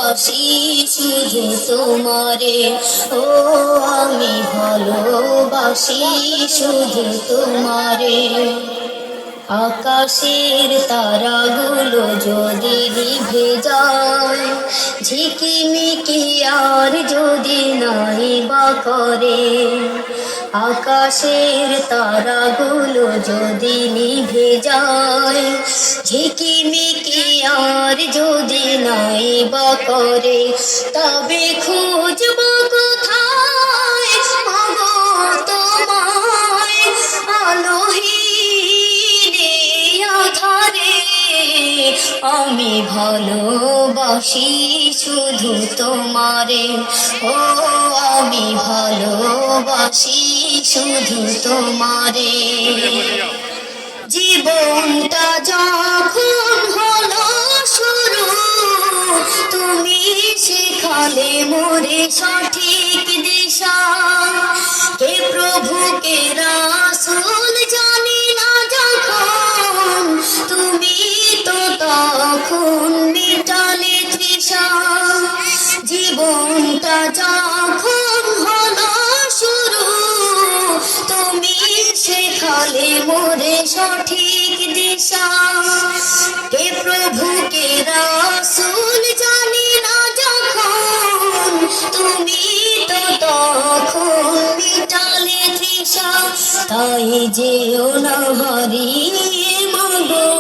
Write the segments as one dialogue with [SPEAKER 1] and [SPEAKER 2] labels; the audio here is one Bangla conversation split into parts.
[SPEAKER 1] ভালোবাসি শুধু তোমারে, ও আমি ভালোবাসি শুধু তোমারে। আকাশের তারাগুলো যদি নিভে যায়, ঝিকিমিকি আর যদি নাই বা করে, আকাশের তারাগুলো যদি নিভে যায়, ঝিকিমিকি আর যদি নাই বা করে, তবে খুঁজব কোথায় মাগো তোমায়, আলোহীনে আঁধারে। আমি ভালোবাসি শুধু তোমারে, ও আমি ভালোবাসি শুধু তোমারে। জীবনটা যখন হলো শুরু, তুমি শেখালে মোরে সঠিক দিশা। কে প্রভু কে রাসূল জানি না যখন, তুমি তো তখন মিটালে তৃষা। জীবনটা যখন হলো শুরু, তুমি শেখালে মোরে সঠিক দিশা। কে প্রভু কে রাসূল জানি না যখন, তুমি তো তখন মিটালে তৃষা। তাই যেও না হারিয়ে মাগো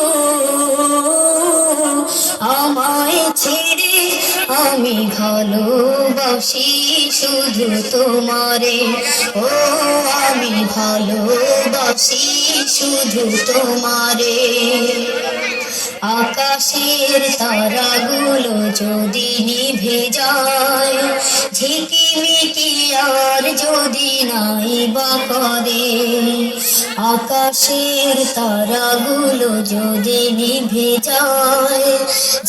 [SPEAKER 1] আমায় ছেড়ে, আমি ভালোবাসি শুধু তোমারে, ও আমি ভালোবাসি শুধু তোমারে। আকাশের তারাগুলো যদি নিভে যায়, ঝিকিমিকি আর যদি নাই বা করে, আকাশের তারাগুলো যদি নিভে যায়,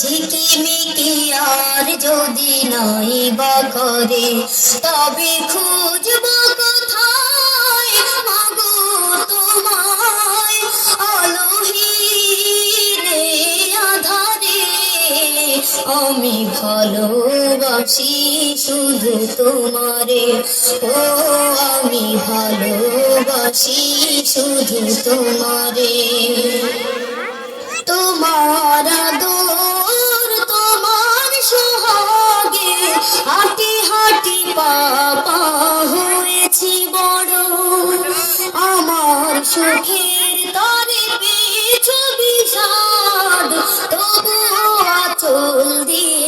[SPEAKER 1] ঝিকিমিকি আর যদি নাই বা করে, তবে খুঁজব কোথায় মাগো তোমায়, আলোহীনে আঁধারে। আমি ভালোবাসি শুধু তোমারে, ও আমি ভালোবাসি শুধু তোমারে। তোমার আদর তোমার সোহাগে হাঁটি হাঁটি পা হয়েছি বড়, আমার সুখের তরে পেয়েছো বিষাদ, তবুও আঁচল দিয়ে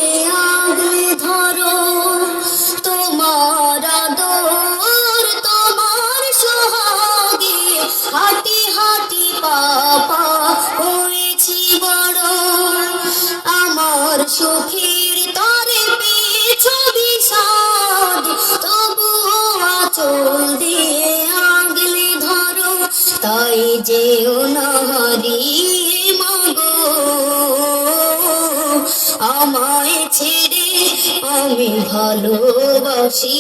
[SPEAKER 1] আগলে ধরো। তোমার আদর তোমার সোহাগে হাঁটি হাঁটি পা হয়েছি বড়, আমার সুখের তরে পেয়েছো বিষাদ, তবুও আঁচল দিয়ে আগলে ধরো। তাই যেও না হারিয়ে মাগো আমায় ছেড়ে, আমি ভালোবাসি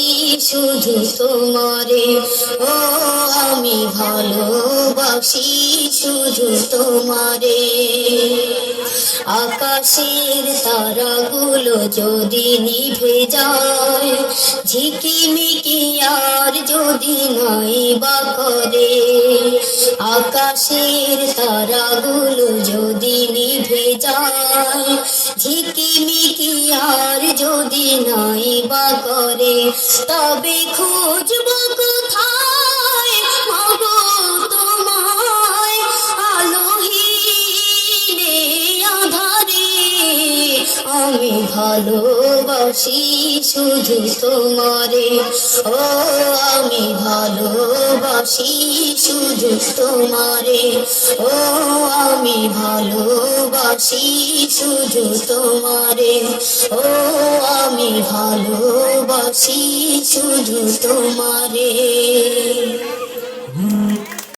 [SPEAKER 1] শুধু তোমারে, ও আমি ভালোবাসি শুধু তোমারে। আকাশের তারাগুলো যদি নিভে যায়, ঝিকিমিকি আর যদি নাই বা করে, আকাশের তারাগুলো যদি নিভে যায়, ঝিকিমিকি আর যদি নাই বা করে, তবে খুঁজব কোথায় মাগো তোমায়, আলোহীনে আঁধারে। আমি ভালোবাসি শুধু তোমারে, ও আমি ভালোবাসি শুধু তোমারে, ও আমি ভালোবাসি শুধু তোমারে, ও আমি ভালোবাসি শুধু তোমারে।